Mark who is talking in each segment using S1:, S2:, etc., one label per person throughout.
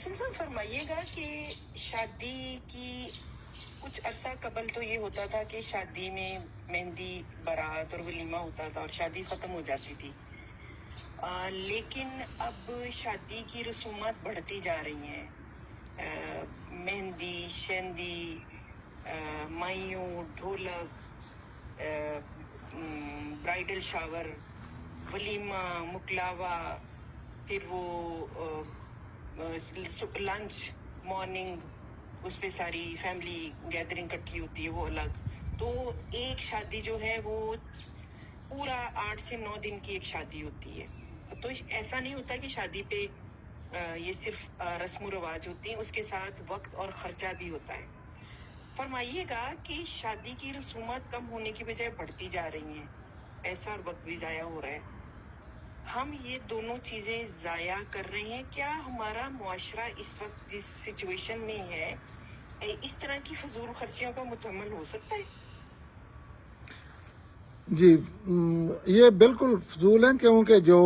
S1: एहसन साहब फरमाइएगा कि शादी की कुछ अरसा कबल तो ये होता था कि शादी में मेहंदी बारात और वलीमा होता था और शादी खत्म हो जाती थी। लेकिन अब शादी की रसूमात बढ़ती जा रही हैं। मेहंदी, शेंदी, माइयों, ढोलक, ब्राइडल शावर, वलीमा, मुकलावा, फिर वो लंच, मॉर्निंग, उस पे सारी फैमिली गैदरिंग इकट्ठी होती है, वो अलग। तो एक शादी जो है वो पूरा 8 से 9 दिन की एक शादी होती है। तो ऐसा नहीं होता कि शादी पे ये सिर्फ रस्म रिवाज होती हैं, उसके साथ वक्त और खर्चा भी होता है। फरमाइएगा कि शादी की रसूमात कम होने की बजाय बढ़ती जा रही हैं, पैसा और वक्त भी ज़ाया हो रहा है। हम ये दोनों चीजें ज़ाया कर रहे हैं। क्या हमारा मुआशरा इस वक्त जिस सिचुएशन में है, इस तरह की फजूल खर्चियों का मुतहम्मल हो सकता है?
S2: जी, ये बिल्कुल फजूल है, क्योंकि जो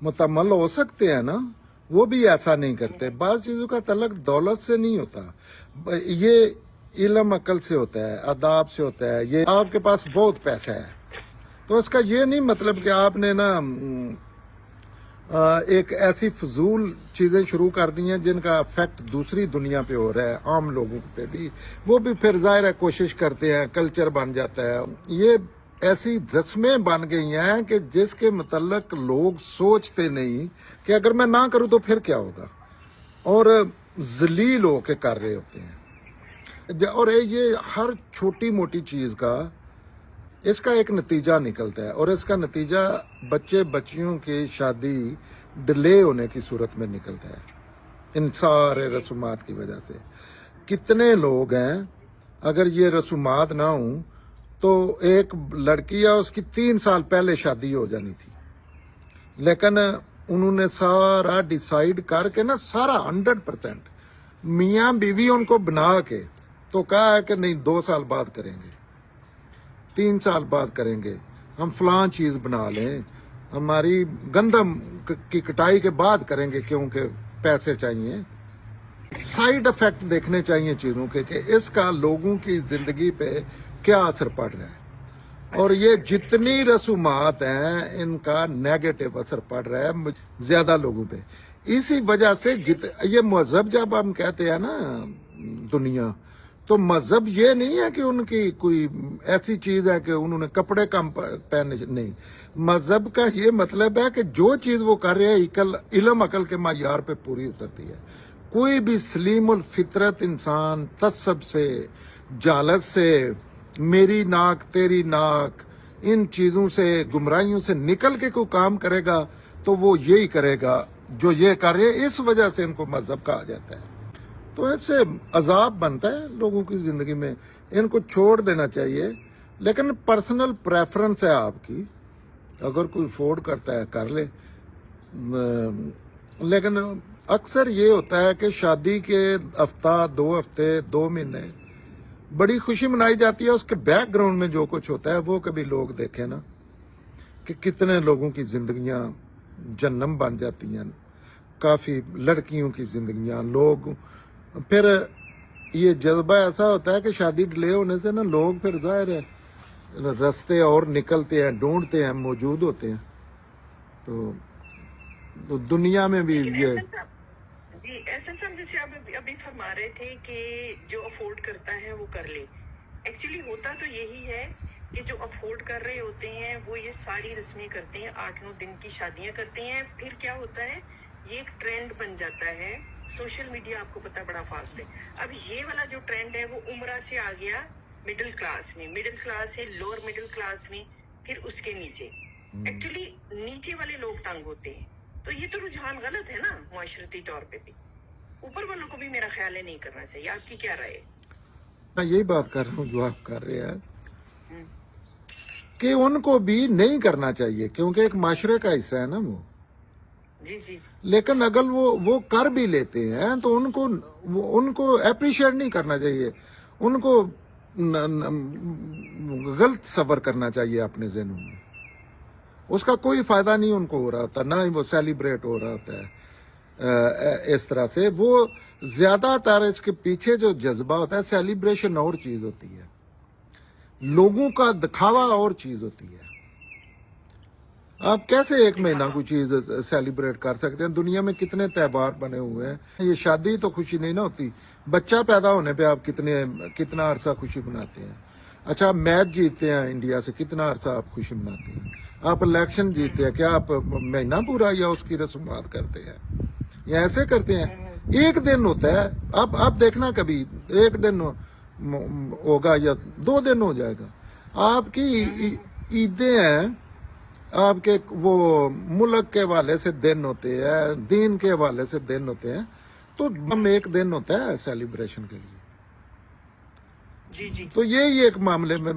S2: मुतम्मल हो सकते हैं ना वो भी ऐसा नहीं करते। बाज़ चीज़ों का तल्लुक दौलत से नहीं होता, ये इल्म अकल से होता है, अदाब से होता है। ये आपके पास बहुत पैसा है तो इसका ये नहीं मतलब कि आपने ना एक ऐसी फजूल चीज़ें शुरू कर दी हैं जिनका इफेक्ट दूसरी दुनिया पे हो रहा है, आम लोगों पे भी। वो भी फिर जाहिर है कोशिश करते हैं, कल्चर बन जाता है। ये ऐसी रस्में बन गई हैं कि जिसके मुतल्लक लोग सोचते नहीं कि अगर मैं ना करूं तो फिर क्या होगा, और जलील होके कर रहे होते हैं। और ये हर छोटी मोटी चीज़ का इसका एक नतीजा निकलता है, और इसका नतीजा बच्चे बच्चियों की शादी डिले होने की सूरत में निकलता है इन सारे रसूमात की वजह से। कितने लोग हैं, अगर ये रसूमात ना हो तो एक लड़की या उसकी 3 साल पहले शादी हो जानी थी, लेकिन उन्होंने सारा डिसाइड करके ना, सारा 100% मियाँ बीवी उनको बना के तो कहा है कि नहीं 2 साल बाद करेंगे, 3 साल बाद करेंगे, हम फलां चीज़ बना लें, हमारी गंदम की कटाई के बाद करेंगे क्योंकि पैसे चाहिए। साइड इफेक्ट देखने चाहिए चीज़ों के कि इसका लोगों की ज़िंदगी पे क्या असर पड़ रहा है। और ये जितनी रसूमात हैं इनका नेगेटिव असर पड़ रहा है ज़्यादा लोगों पे। इसी वजह से ये मजहब जब हम कहते हैं ना दुनिया, तो मजहब ये नहीं है कि उनकी कोई ऐसी चीज़ है कि उन्होंने कपड़े कम पहने, नहीं। मजहब का ये मतलब है कि जो चीज़ वो कर रहे हैं इल्म अकल के मायार पे पूरी उतरती है। कोई भी सलीमुल फितरत इंसान तसब से, जालत से, मेरी नाक तेरी नाक, इन चीज़ों से, गुमराहियों से निकल के कोई काम करेगा तो वो यही करेगा जो ये कर रहे हैं। इस वजह से इनको मजहब कहा जाता है। तो इससे अजाब बनता है लोगों की ज़िंदगी में, इनको छोड़ देना चाहिए। लेकिन पर्सनल प्रेफरेंस है आपकी, अगर कोई अफोर्ड करता है कर ले। लेकिन अक्सर ये होता है कि शादी के हफ्ता, 2 हफ्ते, 2 महीने बड़ी खुशी मनाई जाती है, उसके बैकग्राउंड में जो कुछ होता है वो कभी लोग देखें ना कि कितने लोगों की ज़िंदगियां जन्नम बन जाती हैं, काफ़ी लड़कियों की ज़िंदगियां। लोग फिर ये जज्बा ऐसा होता है कि शादी डिले होने से ना लोग फिर जाहिर है रास्ते और निकलते हैं, ढूंढते हैं, मौजूद होते हैं। तो दुनिया में भी ये
S1: जी एहसन साहब, जैसे आप अभी फरमा रहे थे कि जो अफोर्ड करता है वो कर ले। एक्चुअली होता तो यही है कि जो अफोर्ड कर रहे होते हैं वो ये सारी रस्में करते हैं, 8-9 दिन की शादियां करते हैं। फिर क्या होता है, ये एक ट्रेंड बन जाता है। सोशल मीडिया आपको पता बड़ा फास्ट है। अब ये वाला जो ट्रेंड है वो उम्रा से आ गया मिडिल क्लास में, मिडिल क्लास से लोअर मिडिल क्लास में, फिर उसके नीचे। एक्चुअली नीचे वाले लोग तंग होते हैं। तो ये तो रुझान गलत है ना मुआशरती तौर पे भी। ऊपर वालों को भी मेरा ख्याल है नहीं करना चाहिए। आपकी क्या राय है?
S2: मैं यही बात कर रहा हूँ जो आप कर रहे हैं कि उनको भी नहीं करना चाहिए, क्योंकि एक माशरे का हिस्सा है ना वो।
S1: जी।
S2: लेकिन अगर वो कर भी लेते हैं तो उनको अप्रिशिएट नहीं करना चाहिए, उनको गलत सबर करना चाहिए अपने ज़हनों में। उसका कोई फायदा नहीं उनको हो रहा होता, ना ही वो सेलिब्रेट हो रहा होता है। اس طرح سے وہ زیادہ تر اس کے پیچھے جو جذبہ ہوتا ہے سیلیبریشن اور چیز ہوتی ہے, لوگوں کا دکھاوا اور چیز ہوتی ہے. آپ کیسے ایک مہینہ کوئی چیز سیلیبریٹ کر سکتے ہیں؟ دنیا میں کتنے تہوار بنے ہوئے ہیں. یہ شادی تو خوشی نہیں نہ ہوتی, بچہ پیدا ہونے پہ آپ کتنا عرصہ خوشی مناتے ہیں. اچھا آپ میچ جیتتے ہیں انڈیا سے, کتنا عرصہ آپ خوشی مناتے ہیں. آپ الیکشن جیتتے ہیں, کیا آپ مہینہ پورا یا اس کی رسومات کرتے ہیں یا ایسے کرتے ہیں؟ ایک دن ہوتا ہے. اب دیکھنا کبھی ایک دن ہوگا یا 2 دن ہو جائے گا. آپ کی عیدیں ہیں, آپ کے وہ ملک کے حوالے سے دن ہوتے ہیں, دین کے حوالے سے دن ہوتے ہیں, تو ہم ایک دن ہوتا ہے سیلیبریشن کے لیے.
S1: جی جی
S2: تو یہی ایک معاملے میں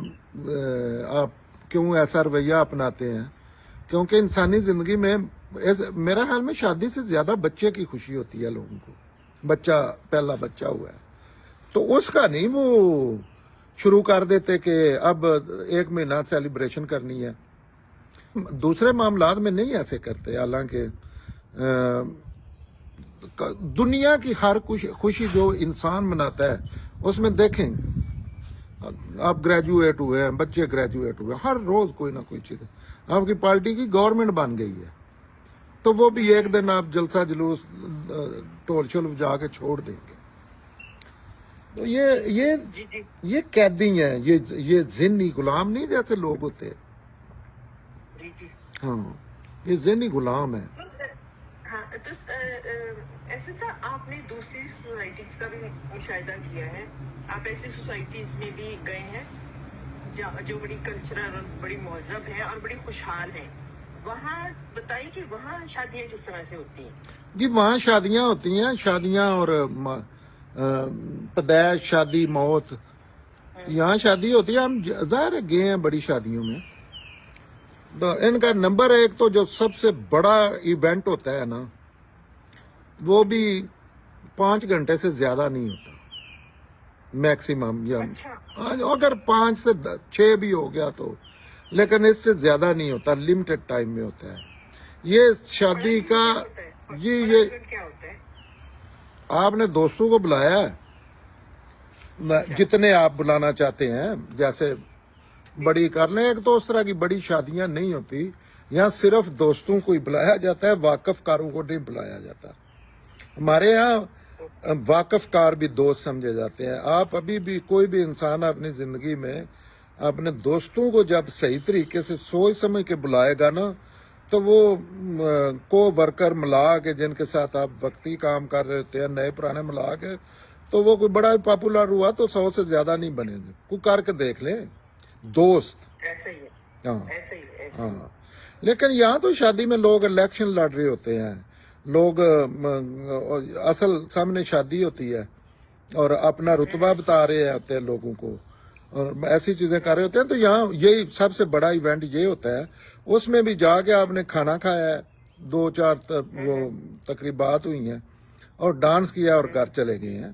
S2: آپ کیوں ایسا رویہ اپناتے ہیں؟ کیونکہ انسانی زندگی میں میرا خیال میں شادی سے زیادہ بچے کی خوشی ہوتی ہے لوگوں کو. بچہ پہلا بچہ ہوا ہے تو اس کا نہیں وہ شروع کر دیتے کہ اب 1 مہینہ سیلیبریشن کرنی ہے. دوسرے معاملات میں نہیں ایسے کرتے. حالانکہ دنیا کی ہر خوشی جو انسان مناتا ہے اس میں دیکھیں, آپ گریجویٹ ہوئے ہیں, بچے گریجویٹ ہوئے, ہر روز کوئی نہ کوئی چیز ہے. آپ کی پارٹی کی گورنمنٹ بن گئی ہے تو وہ بھی ایک دن آپ جلسہ جلوس ٹول شول جا کے چھوڑ دیں گے. تو
S1: جی جی
S2: یہ قیدی ہیں, یہ ذہنی غلام نہیں جیسے لوگ ہوتے.
S1: جی جی
S2: ہاں یہ ذہنی غلام ہے.
S1: ہاں تو ایسے سا آپ نے دوسری سوسائٹیز کا بھی مشاہدہ کیا ہے. آپ ایسی سوسائٹیز میں بھی گئے ہیں جو بڑی کلچرل اور بڑی مہذب ہے اور بڑی خوشحال ہیں. وہاں بتائیے کہ وہاں شادیاں کس طرح سے ہوتی ہیں؟
S2: جی وہاں شادیاں ہوتی ہیں, شادیاں اور پیدائش, شادی, موت. یہاں شادی ہوتی ہے. ہم ظاہر ہے گئے ہیں بڑی شادیوں میں. تو ان کا نمبر 1 تو جو سب سے بڑا ایونٹ ہوتا ہے نا, وہ بھی 5 گھنٹے سے زیادہ نہیں ہوتا میکسیمم. یا اگر 5 سے 6 بھی ہو گیا تو, لیکن اس سے زیادہ نہیں ہوتا, لمیٹڈ ٹائم میں ہوتا ہے یہ شادی کا. جی یہ
S1: کیا ہوتا ہے؟
S2: آپ نے دوستوں کو بلایا ہے, جتنے آپ بلانا چاہتے ہیں, جیسے بڑی کر لیں. ایک تو اس طرح کی بڑی شادیاں نہیں ہوتی, یہاں صرف دوستوں کو ہی بلایا جاتا ہے, واقف کاروں کو نہیں بلایا جاتا. ہمارے یہاں واقف کار بھی دوست سمجھے جاتے ہیں. آپ ابھی بھی کوئی بھی انسان اپنی زندگی میں اپنے دوستوں کو جب صحیح طریقے سے سوچ سمجھ کے بلائے گا نا, تو وہ کو ورکر ملا کے جن کے ساتھ آپ وقتی کام کر رہے ہوتے ہیں, نئے پرانے ملا کے, تو وہ کوئی بڑا پاپولر ہوا تو 100 سے زیادہ نہیں بنے گے. کوئی کر کے دیکھ لیں دوست.
S1: ایسا ہی ہے.
S2: ہاں
S1: ایسا ہی ہے.
S2: ہاں. لیکن یہاں تو شادی میں لوگ الیکشن لڑ رہے ہوتے ہیں, لوگ اصل سامنے شادی ہوتی ہے اور اپنا رتبہ بتا رہے ہوتے ہیں لوگوں کو, اور ایسی چیزیں کر رہے ہوتے ہیں. تو یہاں یہی سب سے بڑا ایونٹ یہ ہوتا ہے. اس میں بھی جا کے آپ نے کھانا کھایا ہے, 2-4 وہ تقریبات ہوئی ہیں, اور ڈانس کیا اور گھر چلے گئے ہیں.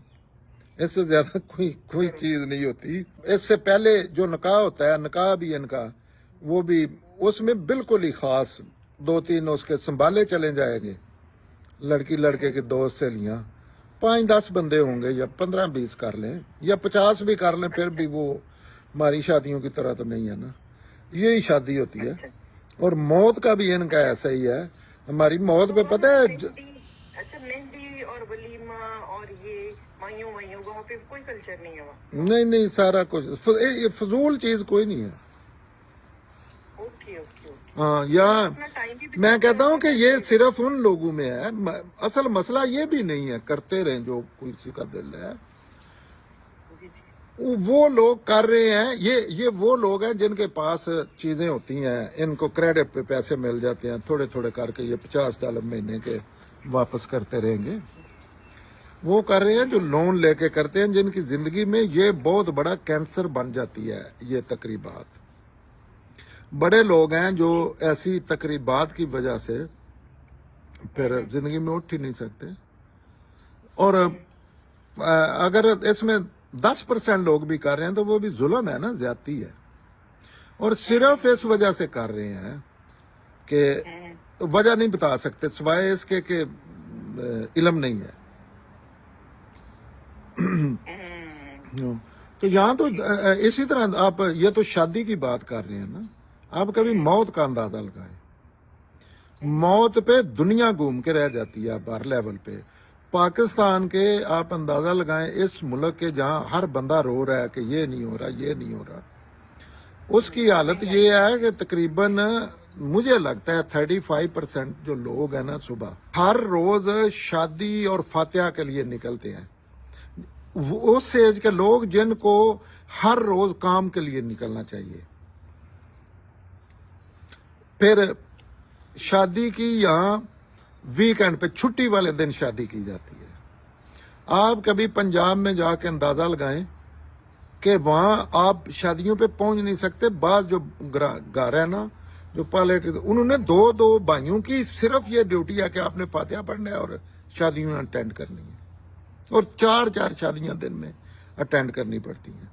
S2: اس سے زیادہ کوئی چیز نہیں ہوتی. اس سے پہلے جو نکاح ہوتا ہے, نکاح بھی ان کا, وہ بھی اس میں بالکل ہی خاص 2-3 اس کے سنبھالے چلے جائیں گے. لڑکی لڑکے کے دوست سہیلیاں 5-10 بندے ہوں گے, یا 15-20 کر لیں, یا 50 بھی کر لیں, پھر بھی وہ ہماری شادیوں کی طرح تو نہیں ہے نا. یہی شادی ہوتی ہے. اور موت کا بھی ان کا ایسا ہی ہے. ہماری موت پہ پتہ ہے,
S1: اچھا مہندی اور ولیمہ اور یہ مائیوں وہاں پہ کوئی کلچر نہیں ہے وہاں؟
S2: نہیں سارا کچھ فضول چیز کوئی نہیں ہے.
S1: Okay okay okay.
S2: ہاں, یا میں کہتا ہوں کہ یہ صرف ان لوگوں میں ہے. اصل مسئلہ یہ بھی نہیں ہے, کرتے رہیں جو کسی کا دل ہے. وہ لوگ کر رہے ہیں, یہ وہ لوگ ہیں جن کے پاس چیزیں ہوتی ہیں, ان کو کریڈٹ پہ پیسے مل جاتے ہیں, تھوڑے تھوڑے کر کے یہ $50 مہینے کے واپس کرتے رہیں گے. وہ کر رہے ہیں جو لون لے کے کرتے ہیں, جن کی زندگی میں یہ بہت بڑا کینسر بن جاتی ہے یہ تقریبات. بڑے لوگ ہیں جو ایسی تقریبات کی وجہ سے پھر زندگی میں اٹھ ہی نہیں سکتے. اور اگر اس میں 10% لوگ بھی کر رہے ہیں تو وہ بھی ظلم ہے نا, زیادتی ہے. اور صرف اس وجہ سے کر رہے ہیں کہ وجہ نہیں بتا سکتے, سوائے اس کے کہ इल्म नहीं है।
S1: हम्म,
S2: तो यहाँ तो इसी तरह आप ये तो शादी की बात कर रहे हैं ना, आप कभी मौत का अंदाजा लगाएं। मौत पे दुनिया घूम के रह जाती है अब हर लेवल पे। पाकिस्तान के आप अंदाजा लगाएं, इस मुल्क के जहाँ हर बंदा रो रहा है कि ये नहीं हो रहा, ये नहीं हो रहा, उसकी हालत ये है कि तकरीबन मुझे लगता है 35% जो लोग हैं ना सुबह हर रोज शादी और फातिहा के लिए निकलते हैं। उस एज के लोग जिनको हर रोज काम के लिए निकलना चाहिए। फिर शादी की यहाँ वीकेंड पे छुट्टी वाले दिन शादी की जाती है। आप कभी पंजाब में जाके अंदाजा लगाएं कि वहां आप शादियों पे पहुंच नहीं सकते। बाज जो घर है ना, जो पायलट, उन्होंने दो भाइयों की सिर्फ ये ड्यूटी है कि आपने फातिहा पढ़ना है और शादियां अटेंड करनी है, और चार शादियां दिन में अटेंड करनी पड़ती हैं।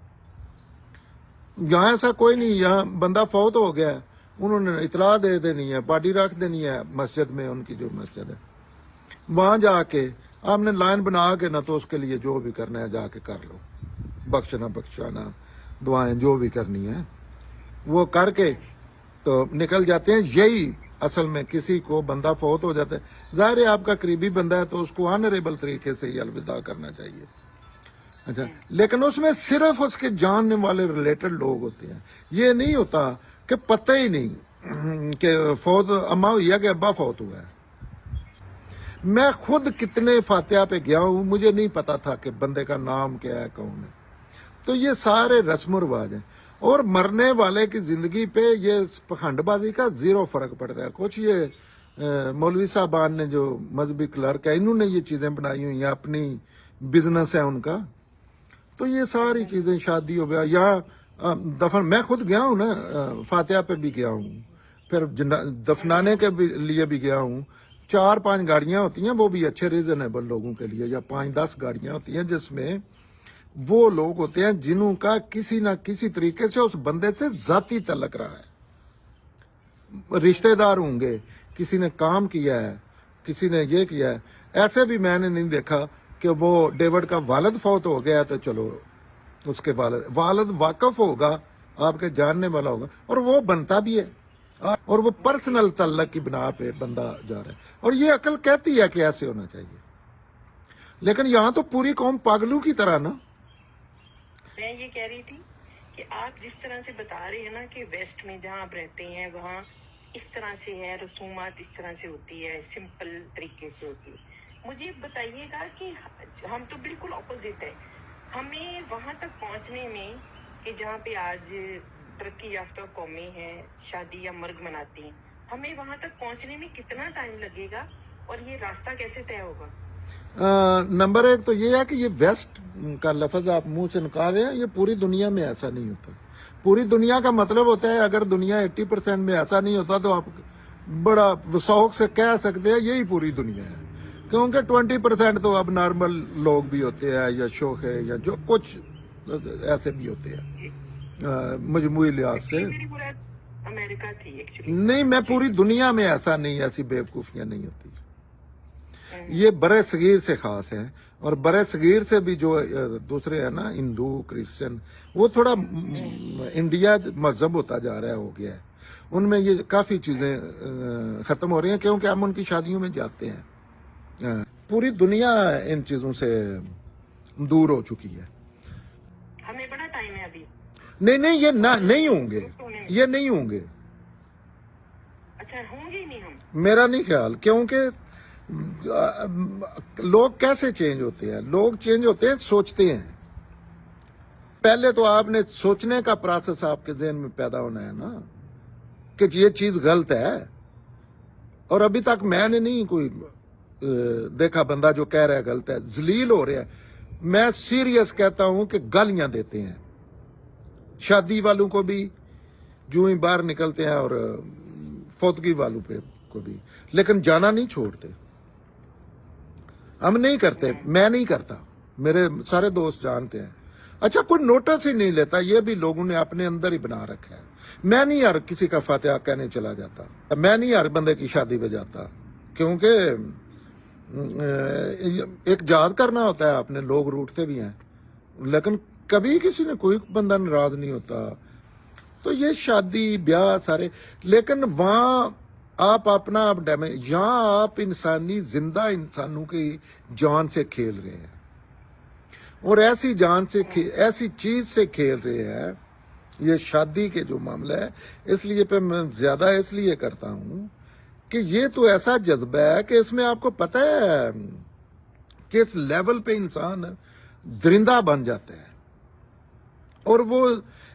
S2: यहाँ ऐसा कोई नहीं, यहाँ बंदा फौत हो गया, उन्होंने इतला दे देनी है, पार्टी रख देनी है मस्जिद में, उनकी जो मस्जिद है वहां जाके आपने लाइन बना के ना, तो उसके लिए जो भी करना है जाके कर लो, बख्शना बख्शाना दुआएं जो भी करनी है वो करके तो निकल जाते हैं। यही असल में किसी को बंदा फौत हो जाता है, जाहिर है आपका करीबी बंदा है तो उसको ऑनरेबल तरीके से ही अलविदा करना चाहिए। अच्छा, लेकिन उसमें सिर्फ उसके जानने वाले रिलेटेड लोग होते हैं। ये नहीं होता कि पता ही नहीं कि फौत अम्मा हुई है कि अब्बा फौत हुआ है। मैं खुद कितने फातिहा पे गया हूं, मुझे नहीं पता था कि बंदे का नाम क्या है, कौन है। तो ये सारे रस्म रिवाज हैं, और मरने वाले की जिंदगी पे ये पखंडबाजी का जीरो फर्क पड़ता है। कुछ ये मौलवी साहबान ने जो मजहबी क्लर्क है, इन्होंने ये चीजें बनाई हुई हैं, अपनी बिजनेस है उनका। तो ये सारी चीजें, शादी हो गया या दफन, मैं खुद गया हूं ना, फातिहा पे भी गया हूं, फिर दफनाने के लिए भी गया हूं। 4-5 गाड़ियां होती हैं, वो भी अच्छे रीजनेबल लोगों के लिए, या 5-10 गाड़ियां होती हैं जिसमें वो लोग होते हैं जिन्हों का किसी ना किसी तरीके से उस बंदे से जाती तल्लक रहा है। रिश्तेदार होंगे, किसी ने काम किया है, किसी ने ये किया है। ऐसे भी मैंने नहीं देखा कि वो डेविड का वालिद फौत हो गया तो चलो उसके वालिद वाकफ होगा, आपके जानने वाला होगा, और वो बनता भी है, और वो पर्सनल तल्लक की बिना पे बंदा जा रहा है। और ये अकल कहती है कि ऐसे होना चाहिए, लेकिन यहाँ तो पूरी कौम पागलू की तरह ना।
S1: मैं ये कह रही थी कि आप जिस तरह से बता रहे हैं ना कि वेस्ट में जहाँ आप रहते हैं वहाँ इस तरह से है, रसूमात इस तरह से होती है, सिंपल तरीके से होती है। मुझे बताइएगा कि हम तो बिल्कुल ऑपोजिट है। हमें वहां तक पहुंचने में कि जहाँ पे आज तरक्की याफ्ता कौमें हैं शादी या मर्ग मनाती हैं, हमें वहां तक पहुंचने में कितना टाइम लगेगा और ये रास्ता कैसे तय होगा?
S2: नंबर 1 तो ये है कि ये वेस्ट का लफ्ज आप मुंह से निकाल रहे हैं, ये पूरी दुनिया में ऐसा नहीं होता। पूरी दुनिया का मतलब होता है, अगर दुनिया 80% में ऐसा नहीं होता तो आप बड़ा शौक से कह सकते हैं यही पूरी दुनिया है, क्योंकि 20% तो अब नॉर्मल लोग भी होते हैं, या शौक है, या जो कुछ ऐसे भी होते हैं मजमूई लिहाज से।
S1: अमेरिका थी एक्चुअली।
S2: नहीं, मैं पूरी दुनिया में ऐसा नहीं, ऐसी बेवकूफियां नहीं होती। ये बरे सगीर से खास है, और बरे सगीर से भी जो दूसरे है ना, हिंदू क्रिश्चियन, वो थोड़ा इंडिया मजहब होता जा रहा है, हो गया है, उनमें ये काफी चीजें खत्म हो रही हैं, क्योंकि हम उनकी शादियों में जाते हैं। पूरी दुनिया इन चीजों से दूर हो चुकी है।
S1: हमें बड़ा टाइम है अभी।
S2: नहीं, ये नहीं होंगे, ये नहीं होंगे।
S1: अच्छा, होंगे ही नहीं हम?
S2: मेरा नहीं ख्याल, क्योंकि लोग कैसे चेंज होते हैं? लोग चेंज होते हैं, सोचते हैं। पहले तो आपने सोचने का प्रोसेस आपके ज़हन में पैदा होना है ना, कि ये चीज गलत है। और अभी तक मैंने नहीं कोई देखा बंदा जो कह रहा है गलत है, जलील हो रहा है। मैं सीरियस कहता हूं कि गालियां देते हैं शादी वालों को भी जो ही बाहर निकलते हैं, और फौतगी वालों पे को भी, लेकिन जाना नहीं छोड़ते। हम नहीं करते, मैं नहीं करता, मेरे सारे दोस्त जानते हैं। अच्छा, कोई नोटिस ही नहीं लेता, ये भी लोगों ने अपने अंदर ही बना रखा है। मैं नहीं हर किसी का फातिहा कहने चला जाता, मैं नहीं हर बंदे की शादी पे जाता, क्योंकि एक याद करना होता है आपने, लोग रूठते भी हैं लेकिन कभी किसी ने कोई बंदा नाराज नहीं होता। तो ये शादी ब्याह सारे, लेकिन वहाँ आप अपना आप डैमेज, यहाँ आप इंसानी जिंदा इंसानों की जान से खेल रहे हैं और ऐसी जान से ऐसी चीज से खेल रहे हैं। ये शादी के जो मामला है, इसलिए पे मैं ज्यादा इसलिए करता हूँ कि ये तो ऐसा जज्बा है कि इसमें आपको पता है कि इस लेवल पे इंसान दरिंदा बन जाता है। और वो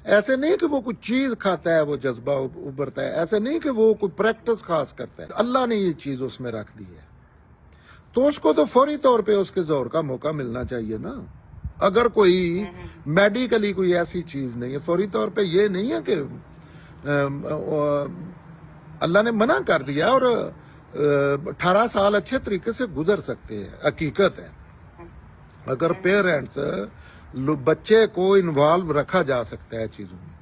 S2: ऐसे नहीं कि वो कोई चीज खाता है वो जज्बा उभरता है, ऐसे नहीं कि वो कोई प्रैक्टिस खास करता है। अल्लाह ने ये चीज उसमें रख दी है तो उसको तो फौरी तौर पे उसके जोर का मौका मिलना चाहिए ना। अगर कोई मेडिकली कोई ऐसी चीज नहीं है, फौरी तौर पे ये नहीं है कि अल्लाह ने मना कर दिया और 18 साल अच्छे तरीके से गुजर सकते हैं। हकीकत है अगर पेरेंट्स बच्चे को इन्वॉल्व रखा जा सकता है चीजों में,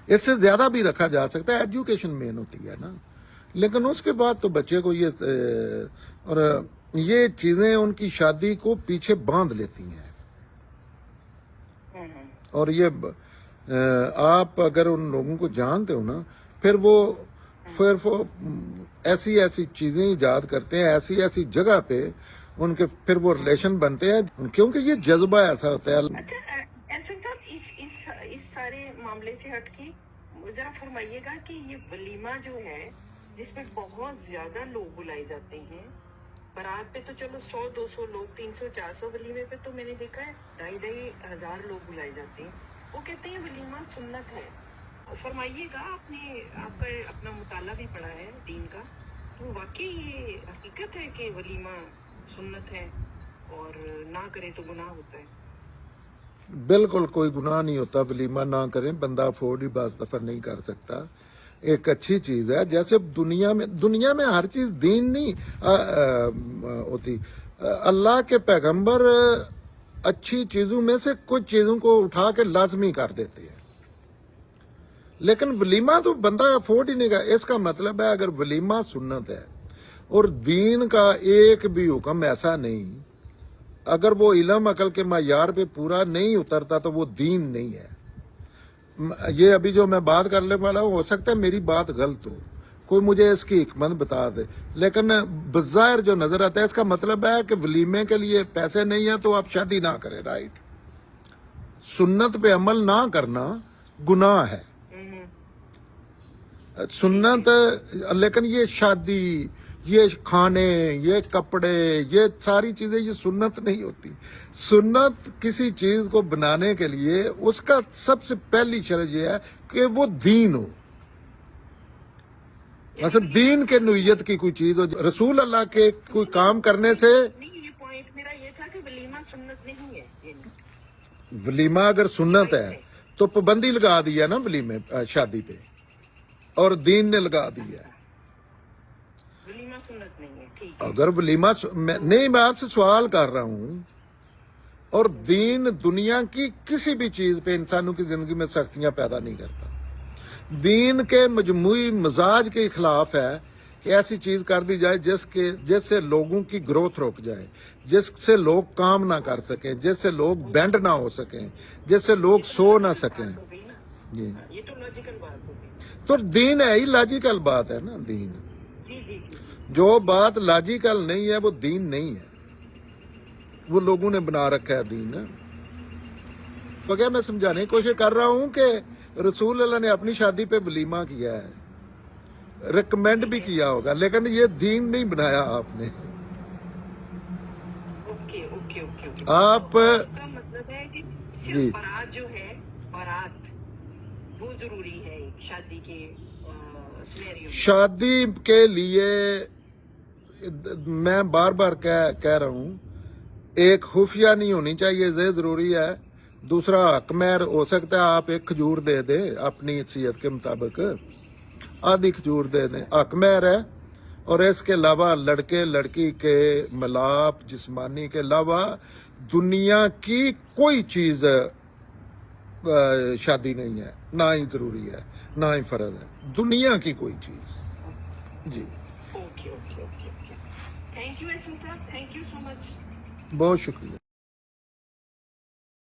S2: इससे ज्यादा भी रखा जा सकता है, एजुकेशन मेन होती है ना। लेकिन उसके बाद तो बच्चे को ये और ये चीजें उनकी शादी को पीछे बांध लेती हैं। और ये आप अगर उन लोगों को जानते हो ना, फिर वो ऐसी ऐसी चीजें इजाद करते हैं, ऐसी ऐसी जगह पे उनके फिर वो रिलेशन बनते हैं, क्योंकि ये जज्बा ऐसा होता है।
S1: अच्छा, इस सारे मामले से हटके जरा फरमाइएगा कि ये वलीमा जो है जिसमें बहुत ज्यादा लोग बुलाए जाते हैं, बारात पे तो चलो 100-200 लोग, 300-400, वलीमे पे तो मैंने देखा है 2,500 लोग बुलाए जाते हैं। वो कहते हैं वलीमा सुन्नत है। फरमाइएगा, आपका अपना मुताला भी पढ़ा है दीन का, तो वाकई ये हकीकत है कि वलीमा सुन्नत है और ना करे तो गुनाह होता है?
S2: बिल्कुल कोई गुनाह नहीं होता वलीमा ना करें, बंदा अफोर्ड ही बास दफा नहीं कर सकता। एक अच्छी चीज है, जैसे दुनिया में हर चीज दीन नहीं होती। अल्लाह के पैगंबर अच्छी चीजों में से कुछ चीजों को उठा के लाजमी कर देते हैं, लेकिन वलीमा तो बंदा अफोर्ड ही नहीं कर। इसका मतलब है अगर वलीमा सुन्नत है और दीन का एक भी हुक्म ऐसा नहीं, अगर वो इल्म अकल के मायार पे पूरा नहीं उतरता तो वो दीन नहीं है। ये अभी जो मैं बात करने वाला हूँ, हो सकता है मेरी बात गलत हो, कोई मुझे इसकी हिकमत बता दे, लेकिन बज़ाहिर जो नजर आता है इसका मतलब है कि वलीमे के लिए पैसे नहीं है तो आप शादी ना करें। राइट, सुन्नत पे अमल ना करना गुनाह है सुन्नत। लेकिन ये शादी, ये खाने, ये कपड़े, ये सारी चीजें ये सुन्नत नहीं होती। सुन्नत किसी चीज को बनाने के लिए उसका सबसे पहली शर्त ये है कि वो दीन हो, मतलब दीन के नुयत की कोई चीज हो। रसूल अल्लाह के कोई काम करने से
S1: नहीं, ये पॉइंट मेरा ये था कि वलीमा सुन्नत नहीं है।
S2: वलीमा अगर सुन्नत है तो पाबंदी लगा दी है ना वलीमे शादी पे, और दीन ने लगा दी है।
S1: वलीमा सुन्नत नहीं है, ठीक।
S2: अगर वलीमा नहीं, मैं आपसे सवाल कर रहा हूं, और दीन दुनिया की किसी भी चीज पे इंसानों की जिंदगी में सख्तियां पैदा नहीं करता। दीन के मजमूई मिजाज के खिलाफ है कि ऐसी चीज कर दी जाए जिससे लोगों की ग्रोथ रुक जाए, जिससे लोग काम ना कर सकें, जिससे लोग बेंड ना हो सकें, जिससे लोग सो ना सकें। जी,
S1: ये तो लॉजिकल बात होगी।
S2: तो दीन है ही लॉजिकल बात है ना। दीन जो बात लॉजिकल नहीं है वो दीन नहीं है, वो लोगों ने बना रखा है दीन। तो क्या मैं समझाने की कोशिश कर रहा हूं कि रसूल अल्लाह ने अपनी शादी पे वलीमा किया है, रिकमेंड भी किया होगा, लेकिन ये दीन नहीं बनाया आपने।
S1: Okay okay okay okay.
S2: आप
S1: इसका मतलब है कि
S2: जी।
S1: सिर्फ बारात जो है, बारात वो जरूरी है शादी के सिनेरियो में।
S2: शादी के लिए मैं बार बार कह रहा हूं, एक खुफिया नहीं होनी चाहिए, ये जरूरी है। दूसरा हकमैर हो सकता है आप एक खजूर दे दे अपनी हैसियत के मुताबिक, आधी खजूर दे दें, हकमैर है। और इसके अलावा लड़के लड़की के मिलाप जिस्मानी के अलावा दुनिया की कोई चीज शादी नहीं है, ना ही जरूरी है ना ही फर्ज है, दुनिया की कोई चीज। जी,
S1: okay okay okay okay, thank thank you SN साहब, थैंक यू सो मच।
S2: बहुत शुक्रिया।